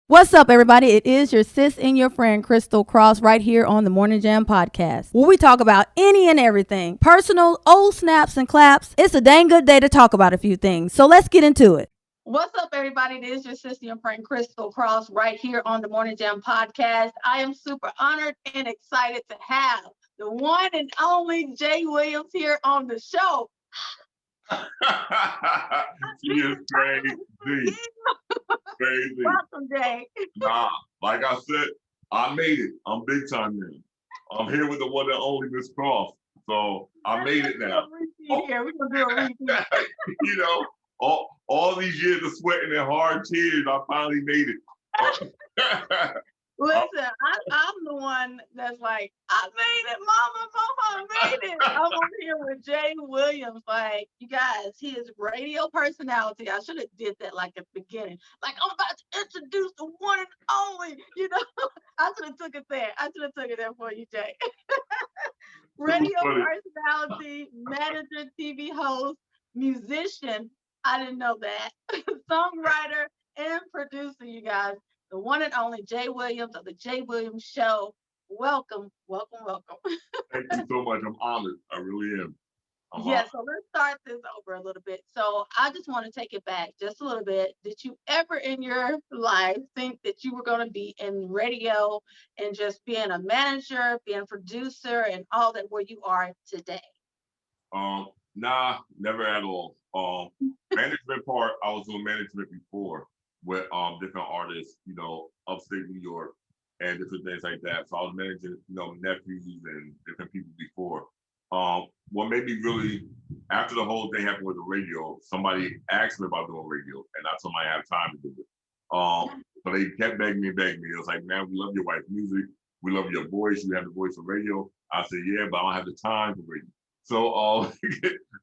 What's up, everybody? It is your sis and your friend, Crystal Cross, right here on the Morning Jam podcast, where we talk about any and everything. Personal, old snaps and claps. It's a dang good day to talk about a few things. So let's get into it. What's up, everybody? It is your sister and friend, Crystal Cross, right here on the Morning Jam podcast. I am super honored and excited to have the one and only Jay Williams here on the show. She is crazy. Crazy. Welcome, Jay. Nah, like I said, I made it. I'm big time now. I'm here with the one and only Miss Cross. So I made it now. Here, we're gonna do a repeat. You know, all these years of sweating and hard tears, I finally made it. Listen, I'm the one that's like, I made it, mama, I made it. I'm over here with Jay Williams. Like, you guys, his radio personality. I should have did that like at the beginning. Like, I'm about to introduce the one and only, I should have took it there. I should have took it there for you, Jay. Radio personality, manager, TV host, musician. I didn't know that. Songwriter and producer, you guys. The one and only Jay Williams of the Jay Williams Show. Welcome. Thank you so much. I'm honored. I really am. So let's start this over a little bit. So I just want to take it back just a little bit. Did you ever in your life think that you were going to be in radio and just being a manager, being a producer, and all that where you are today? Nah, never at all. Management part, I was doing management before with different artists, upstate New York and different things like that. So I was managing, nephews and different people before. What made me really, after the whole thing happened with the radio, somebody asked me about doing radio, and I told them I have time to do it. So they kept begging me. It was like, man, we love your wife's music. We love your voice. You have the voice for radio. I said, yeah, but I don't have the time for radio. So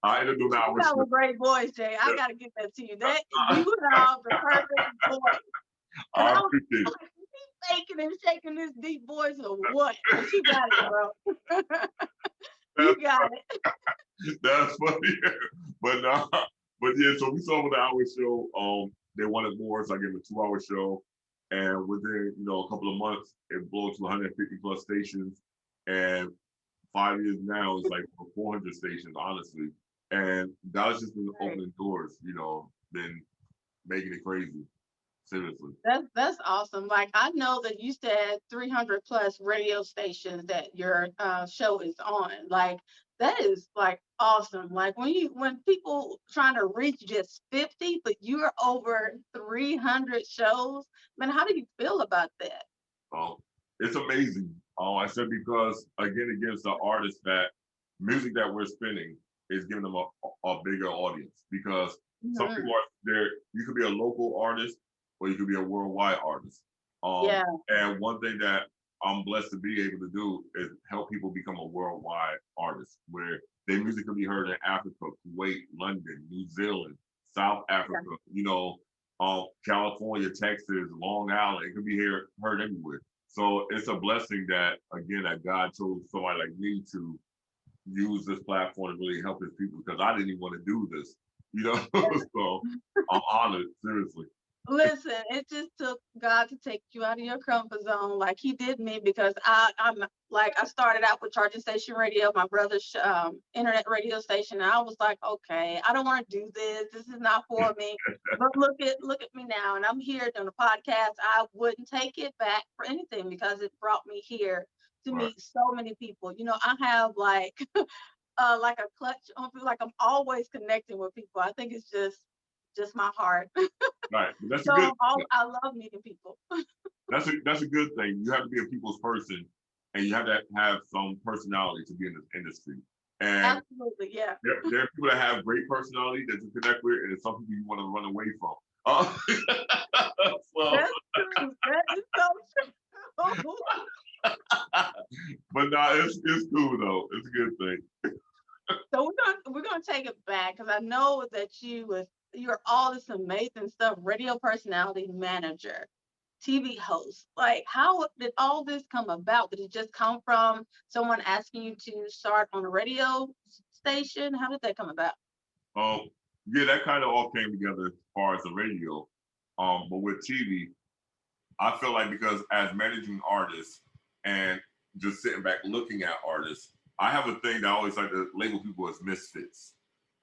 I ended up doing that. You have a great voice, Jay. I gotta get that to you. That you have the perfect voice. I appreciate it. Faking and shaking this deep voice or what? But you got it, bro. You got it. That's funny. But yeah, so we saw with the hour show, they wanted more, so I gave them a 2-hour show. And within, a couple of months, it blew to 150 plus stations. And 5 years now, it's like 400 stations, honestly. And God's just been opening doors, been making it crazy. Seriously. That's awesome. Like, I know that you said 300 plus radio stations that your show is on. Like, that is like awesome. Like when people trying to reach just 50, but you're over 300 shows. Man, how do you feel about that? It's amazing. I said because again, it gives the artists that music that we're spinning is giving them a bigger audience because some people are there. You could be a local artist or you could be a worldwide artist. And one thing that I'm blessed to be able to do is help people become a worldwide artist where their music can be heard in Africa, Kuwait, London, New Zealand, South Africa, California, Texas, Long Island. It could be heard everywhere. So it's a blessing that, again, that God chose somebody like me to use this platform to really help his people because I didn't even want to do this, So I'm honored, seriously. Listen, it just took God to take you out of your comfort zone like he did me because I'm like, I started out with Charging Station Radio, my brother's internet radio station. And I was like, okay, I don't want to do this. This is not for me. But look at me now. And I'm here doing a podcast. I wouldn't take it back for anything because it brought me here to meet so many people. I have like a clutch on, like I'm always connecting with people. I think it's just my heart. Right. That's so I love meeting people. That's a good thing. You have to be a people's person and you have to have some personality to be in this industry. And absolutely, yeah. There are people that have great personality that you connect with, and there's some people you want to run away from. That's true. That is so true. But it's cool though. It's a good thing. So we're gonna take it back because I know that you're all this amazing stuff, radio personality, manager, TV host. Like, how did all this come about? Did it just come from someone asking you to start on a radio station? How did that come about? Yeah, that kind of all came together as far as the radio. But with TV, I feel like because as managing artists and just sitting back looking at artists, I have a thing that I always like to label people as misfits.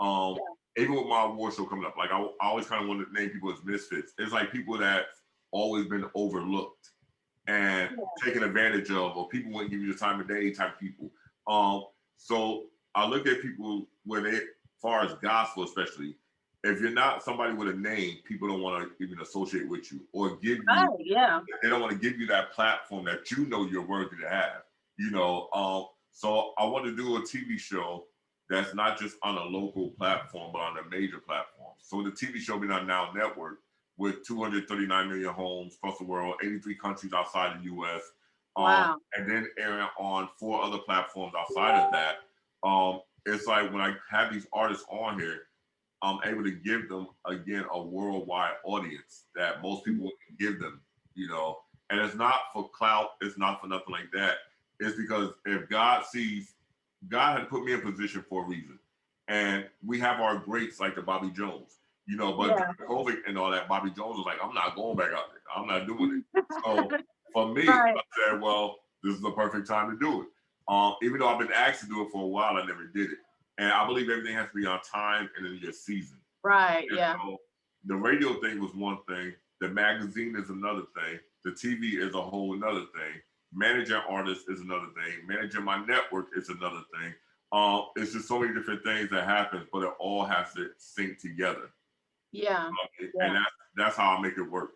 Um, Even with my award show coming up, like I always kind of want to name people as misfits. It's like people that always been overlooked and taken advantage of, or people wouldn't give you the time of day type people. So I look at people when they, as far as gospel especially, if you're not somebody with a name, people don't want to even associate with you or give you. Oh, yeah. They don't want to give you that platform that you know you're worthy to have. You know, so I want to do a TV show that's not just on a local platform, but on a major platform. So the TV show being on Now Network with 239 million homes across the world, 83 countries outside the U.S. Wow. And then airing on 4 other platforms outside of that. It's like when I have these artists on here, I'm able to give them again a worldwide audience that most people wouldn't give them, you know. And it's not for clout, it's not for nothing like that. It's because if God sees, God had put me in position for a reason. And we have our greats like the Bobby Jones, you know, but during COVID and all that, Bobby Jones was like, I'm not going back out there. I'm not doing it. So for me, I said, well, this is the perfect time to do it. Even though I've been asked to do it for a while, I never did it. And I believe everything has to be on time and in your season. Right. And Yeah. so the radio thing was one thing. The magazine is another thing. The TV is a whole another thing. Managing artists is another thing. Managing my network is another thing. It's just so many different things that happen, but it all has to sync together. Yeah. And that's how I make it work.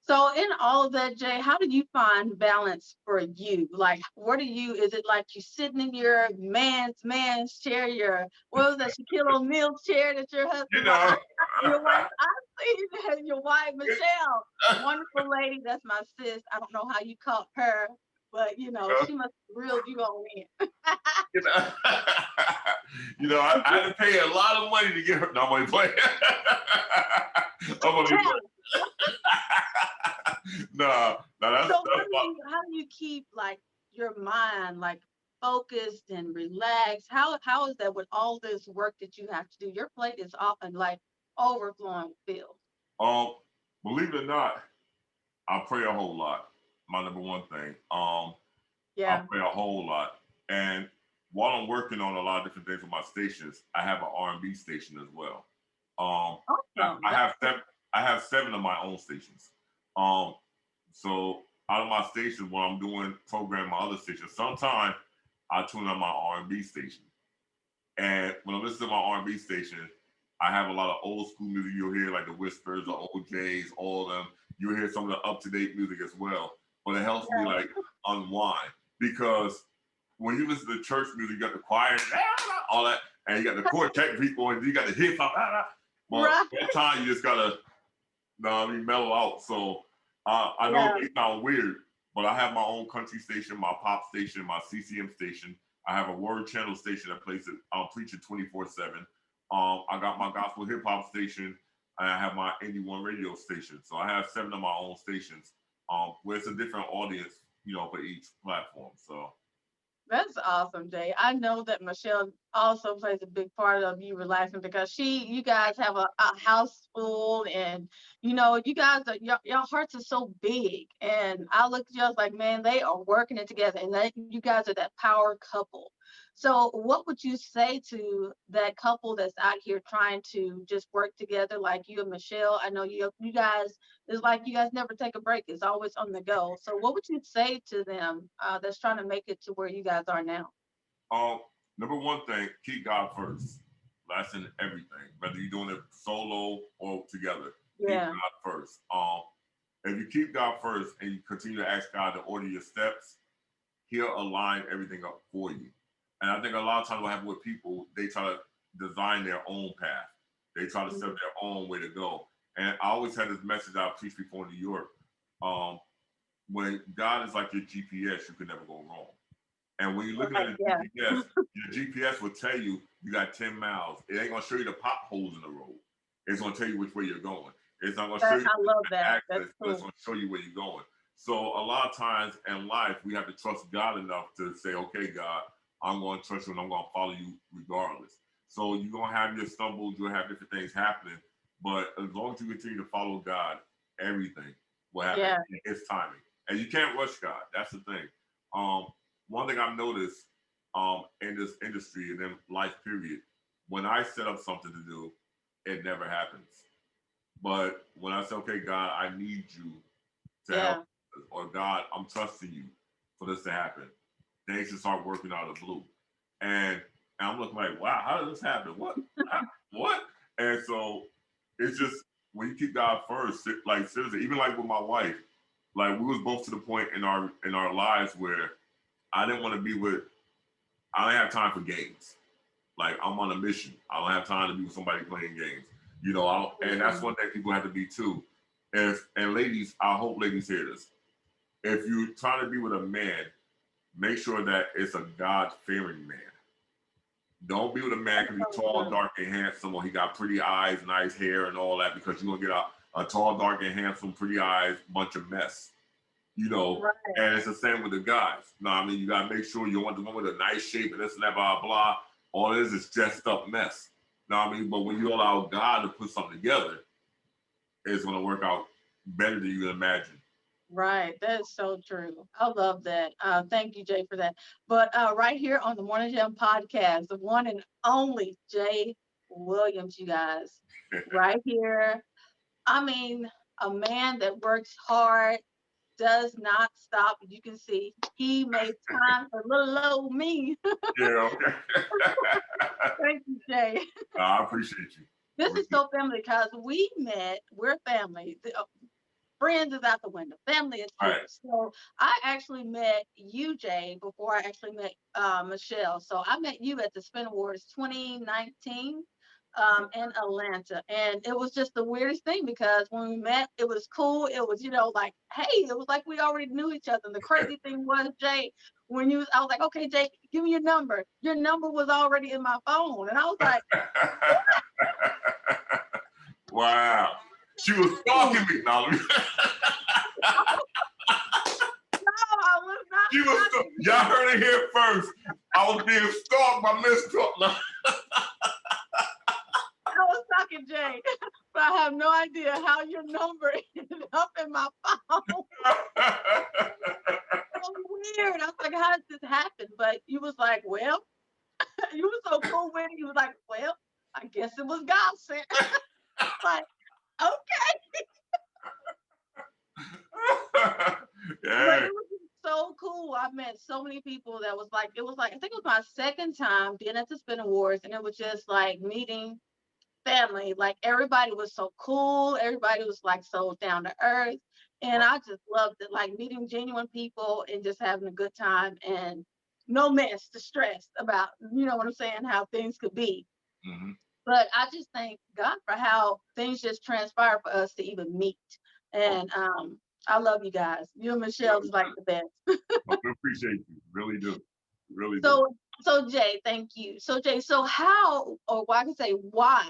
So in all of that, Jay, how do you find balance for you? Like, what are you, is it like you sitting in your man's chair, what was that, Shaquille O'Neal's chair that your husband, You know, your wife, I see that your wife, Michelle, wonderful lady, that's my sis. I don't know how you caught her, but you know, she must have reeled you on in. you know, I had to pay a lot of money to get her. No, I'm only playing. I'm only playing. No, that's. So how do you keep like your mind like focused and relaxed? How is that with all this work that you have to do? Your plate is often like overflowing with bills. Believe it or not, I pray a whole lot. My number one thing. I pray a whole lot, and while I'm working on a lot of different things with my stations, I have an R&B station as well. Awesome. I have 7 of my own stations. So out of my stations, when I'm doing programming my other stations, sometimes I tune on my R&B station. And when I listen to my R&B station, I have a lot of old school music. You'll hear like the Whispers, the OJs, all of them. You'll hear some of the up-to-date music as well. But it helps me like unwind, because when you listen to church music, you got the choir, all that, and you got the quartet people, and you got the hip hop. But sometimes you just gotta mellow out. So I know it may sound weird, but I have my own country station, my pop station, my CCM station. I have a word channel station that plays it. I'm preaching 24/7. I got my gospel hip hop station, and I have my Indie One radio station. So I have 7 of my own stations, where it's a different audience, for each platform. So That's awesome, Jay. I know that Michelle also plays a big part of you relaxing, because you guys have a house full, and you guys are your hearts are so big, and I look just like, man, they are working it together, and you guys are that power couple. So what would you say to that couple that's out here trying to just work together like you and Michelle? I know you guys, it's like you guys never take a break. It's always on the go. So what would you say to them that's trying to make it to where you guys are now? Number one thing, keep God first. That's in everything. Whether you're doing it solo or together, keep God first. If you keep God first and you continue to ask God to order your steps, He'll align everything up for you. And I think a lot of times what happens with people, they try to design their own path. They try to set their own way to go. And I always had this message I preached before in New York. When God is like your GPS, you can never go wrong. And when you're looking at a GPS, your GPS will tell you got 10 miles. It ain't gonna show you the potholes in the road. It's gonna tell you which way you're going. It's not gonna show you the access, but it's gonna show you where you're going. So a lot of times in life, we have to trust God enough to say, okay, God, I'm going to trust you and I'm going to follow you regardless. So you're going to have your stumbles, you'll have different things happening. But as long as you continue to follow God, everything will happen Yeah. in His timing, and you can't rush God. That's the thing. Um, One thing I've noticed in this industry and in life period, when I set up something to do, it never happens. But when I say, okay, God, I need you to help, Yeah. or God, I'm trusting you for this to happen, things should start working out of the blue. And, and I'm looking like, wow, how did this happen? What? What? And so it's just when you keep God first, like seriously, even like with my wife, like we was both to the point in our lives where I didn't want to be with, I didn't have time for games. Like I'm on a mission. I don't have time to be with somebody playing games. You know, and that's one thing people have to be too. If and ladies, I hope ladies hear this. If you're trying to be with a man, make sure that it's a God-fearing man. Don't be with a man because he's tall, dark, and handsome, or he got pretty eyes, nice hair, and all that, because you're gonna get a tall, dark, and handsome, pretty eyes, bunch of mess. You know, Right. and it's the same with the guys. No, I mean you gotta make sure you want the one with a nice shape and this and that, blah blah. All it is dressed up mess. No, I mean, but when you allow God to put something together, it's gonna work out better than you can imagine. Right. That is so true. I love that. Thank you, Jay, for that. But right here on the Morning Gem podcast, the one and only Jay Williams, you guys, right here. I mean, a man that works hard, does not stop. You can see he made time for little old me. Yeah, okay. Thank you, Jay. I appreciate you. This is so family because we met, we're family. Friends is out the window. Family is here. Right. So I actually met you, Jay, before I actually met Michelle. So I met you at the Spin Awards 2019 in Atlanta. And it was just the weirdest thing because when we met, it was cool. It was, like, hey, it was like we already knew each other. And the crazy thing was, Jay, I was like, okay, Jay, give me your number. Your number was already in my phone. And I was like, wow. She was stalking me. No, no, I was not. she was. Y'all heard it here first. I was being stalked by Miss Talk. I was talking Jay, but I have no idea how your number ended up in my phone. So weird. I was like, how did this happen? But you was like, well, you were so cool with it. You was like, well, I guess it was God sent. Like, okay. Yeah. But it was so cool. I met so many people that was like, it was like, I think it was my second time being at the Spin Awards, and it was just like meeting family. Like everybody was so cool. Everybody was like so down to earth. And I just loved it, like meeting genuine people and just having a good time and no mess to stress about, you know what I'm saying, how things could be. Mm-hmm. But I just thank God for how things just transpire for us to even meet. And I love you guys. You and Michelle is like the best. I appreciate you. Really do. Really do. So Jay, thank you. So Jay, so how, or I can say why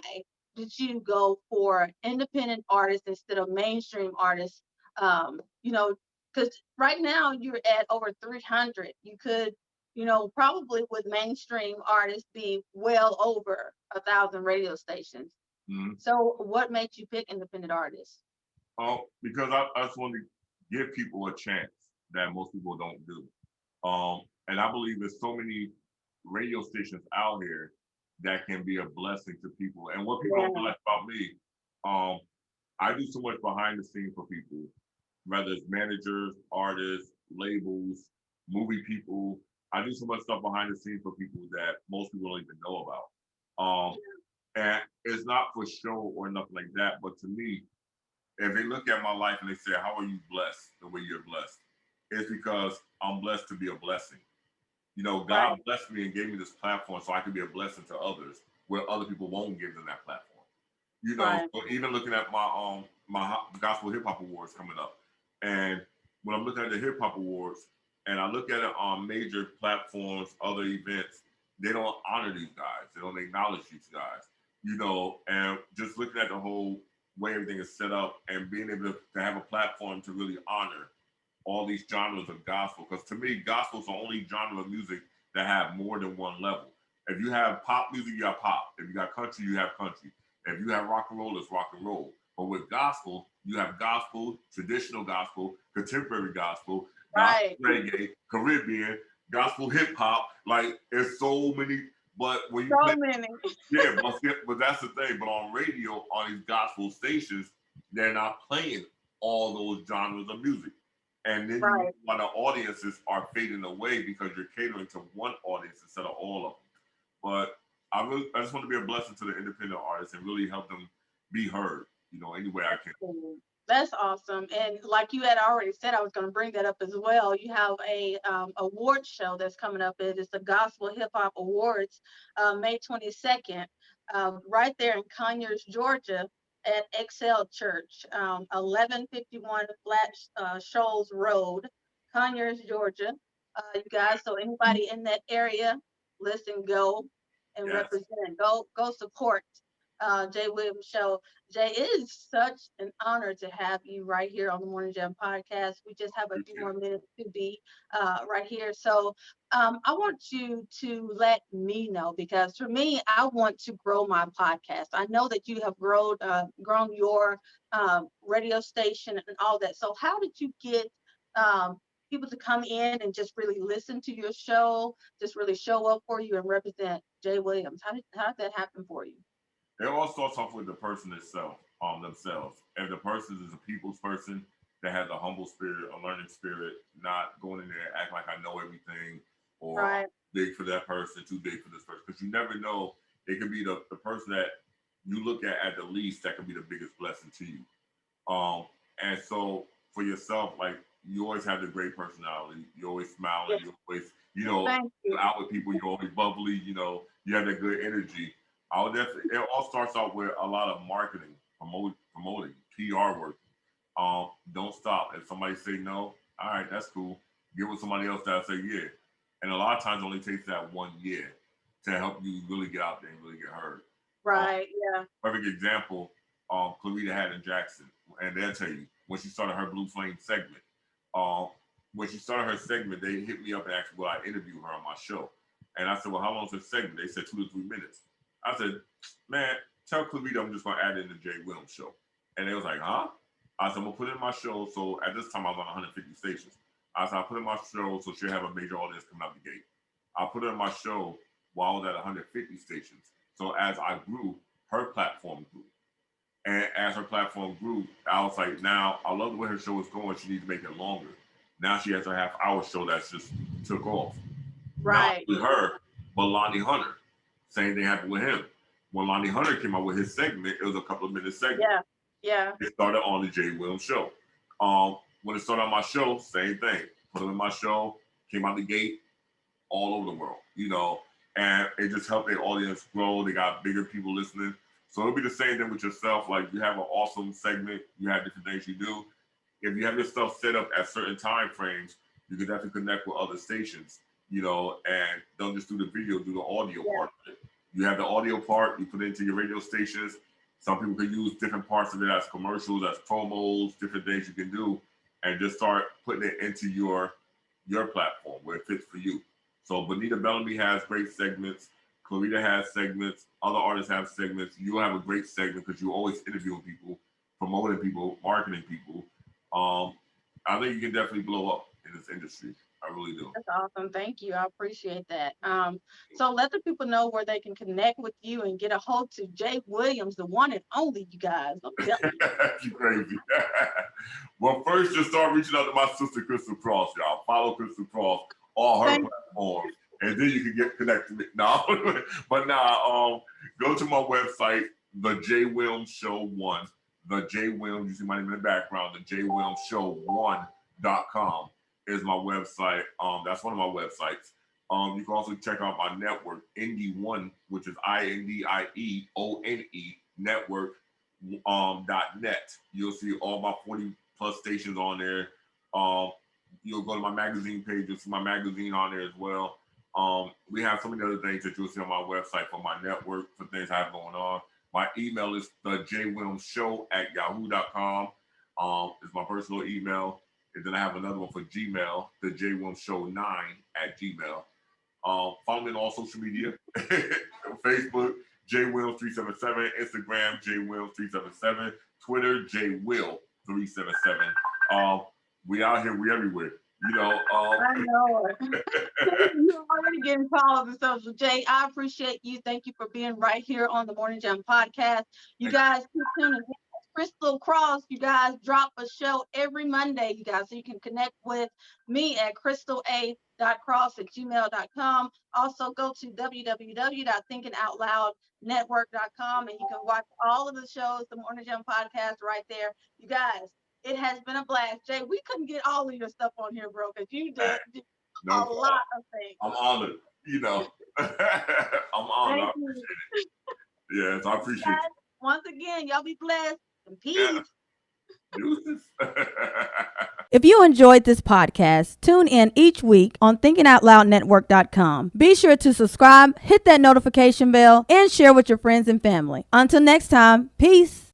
did you go for independent artists instead of mainstream artists? Because right now you're at over 300. You could, probably with mainstream artists be well over 1,000 radio stations. Mm-hmm. So what made you pick independent artists? Because I just want to give people a chance that most people don't do. And I believe there's so many radio stations out here that can be a blessing to people. And what people don't realize about me, I do so much behind the scenes for people, whether it's managers, artists, labels, movie people. I do so much stuff behind the scenes for people that most people don't even know about. And it's not for show or nothing like that, but to me, if they look at my life and they say, how are you blessed the way you're blessed? It's because I'm blessed to be a blessing. You know, God blessed me and gave me this platform so I can be a blessing to others where other people won't give them that platform. You know, so even looking at my gospel hip hop awards coming up, and when I'm looking at the hip hop awards and I look at it on major platforms, other events, they don't honor these guys. They don't acknowledge these guys. You know, and just looking at the whole way everything is set up and being able to have a platform to really honor all these genres of gospel. Because to me, gospel is the only genre of music that have more than one level. If you have pop music, you have pop. If you got country, you have country. If you have rock and roll, it's rock and roll. But with gospel, You have gospel, traditional gospel, contemporary gospel, gospel Right. reggae, Caribbean, gospel hip hop. Like there's so many. But when you play, So many. yeah, but that's the thing. But on radio, on these gospel stations, they're not playing all those genres of music. And then you Right. why the audiences are fading away because you're catering to one audience instead of all of them. But I just want to be a blessing to the independent artists and really help them be heard, any way I That's can. cool. That's awesome. And like you had already said, I was going to bring that up as well. You have a award show that's coming up. It is the Gospel Hip Hop Awards, May 22nd, right there in Conyers, Georgia, at Excel Church, 1151 Flat Shoals Road, Conyers, Georgia. You guys, so anybody in that area, listen, go and Yes. represent. Go support Jay Williams Show. Jay, it is such an honor to have you right here on the Morning Jam podcast. We just have a few more minutes to be right here. So I want you to let me know, because for me, I want to grow my podcast. I know that you have grown your radio station and all that. So how did you get people to come in and just really listen to your show, just really show up for you and represent Jay Williams? How did that happen for you? It all starts off with the person itself, themselves. If the person is a people's person that has a humble spirit, a learning spirit, not going in there and act like I know everything or Right. big for that person, too big for this person. Because you never know. It could be the person that you look at the least that could be the biggest blessing to you. And so for yourself, like you always have the great personality. You're always smiling. Yes. You're always, Thank you. out with people. You're always bubbly. You have that good energy. I would definitely. It all starts out with a lot of marketing, promoting, PR work. Don't stop. If somebody say no, all right, that's cool. Get with somebody else that'll say yeah. And a lot of times, it only takes that 1 year to help you really get out there and really get heard. Right. Yeah. Perfect example. Clarita Haddon Jackson, and they'll tell you when she started her Blue Flame segment. When she started her segment, they hit me up and asked me would I interview her on my show. And I said, well, how long is the segment? They said 2 to 3 minutes. I said, man, tell Clarita I'm just going to add it in the Jay Williams show. And they was like, huh? I said, I'm going to put it in my show. So at this time, I was on 150 stations. I said, I'll put it in my show so she'll have a major audience coming out the gate. I put it in my show while I was at 150 stations. So as I grew, her platform grew. And as her platform grew, I was like, now, I love the way her show is going. She needs to make it longer. Now she has her half-hour show that's just took off. Right. Not with her, but Lonnie Hunter. Same thing happened with him. When Lonnie Hunter came out with his segment, it was a couple of minutes segment. Yeah. Yeah. It started on the Jay Williams show. When it started on my show, same thing. Put it in my show, came out the gate, all over the world, and it just helped their audience grow. They got bigger people listening. So it'll be the same thing with yourself. Like you have an awesome segment, you have different things you do. If you have your stuff set up at certain time frames, you can definitely connect with other stations, and don't just do the video, do the audio part of it. You have the audio part, you put it into your radio stations. Some people can use different parts of it as commercials, as promos, different things you can do, and just start putting it into your platform where it fits for you. So Bonita Bellamy has great segments. Clarita has segments. Other artists have segments. You'll have a great segment because you're always interviewing people, promoting people, marketing people. I think you can definitely blow up in this industry. I really do. That's awesome. Thank you. I appreciate that. So let the people know where they can connect with you and get a hold to Jay Williams, the one and only, you guys. I'm telling you. You crazy. Well, first, just start reaching out to my sister, Crystal Cross, y'all. Follow Crystal Cross, all her platforms, and then you can get connected. No, but now, go to my website, The Jay Williams Show 1. The Jay Williams, you see my name in the background, The Jay Williams Show 1.com is my website. That's one of my websites. You can also check out my network, Indie One, which is INDIEONE network. .net. You'll see all my 40 plus stations on there. You'll go to my magazine page, you'll see my magazine on there as well. We have so many other things that you'll see on my website for my network, for things I have going on. My email is thejwilliamsshow@yahoo.com. It's my personal email. And then I have another one for Gmail, the jwilliamsshow9@gmail. Follow me on all social media. Facebook, JWilliams377, Instagram, JWilliams377, Twitter, JWill377. 377. We out here, we everywhere. You know, I know it. You're already getting calls and stuff. So Jay, I appreciate you. Thank you for being right here on the Morning Jam podcast. You guys keep tuning in. Crystal Cross, you guys drop a show every Monday, you guys. So you can connect with me at crystala.cross@gmail.com. Also go to www.thinkingoutloudnetwork.com and you can watch all of the shows, the Morning Jam podcast right there. You guys, it has been a blast. Jay, we couldn't get all of your stuff on here, bro, because you did a lot of things. I'm honored, you know. I'm honored. I appreciate it. Yes, I appreciate it. Once again, y'all be blessed and peace. Yeah. If you enjoyed this podcast, tune in each week on thinkingoutloudnetwork.com. Be sure to subscribe, hit that notification bell, and share with your friends and family. Until next time, peace.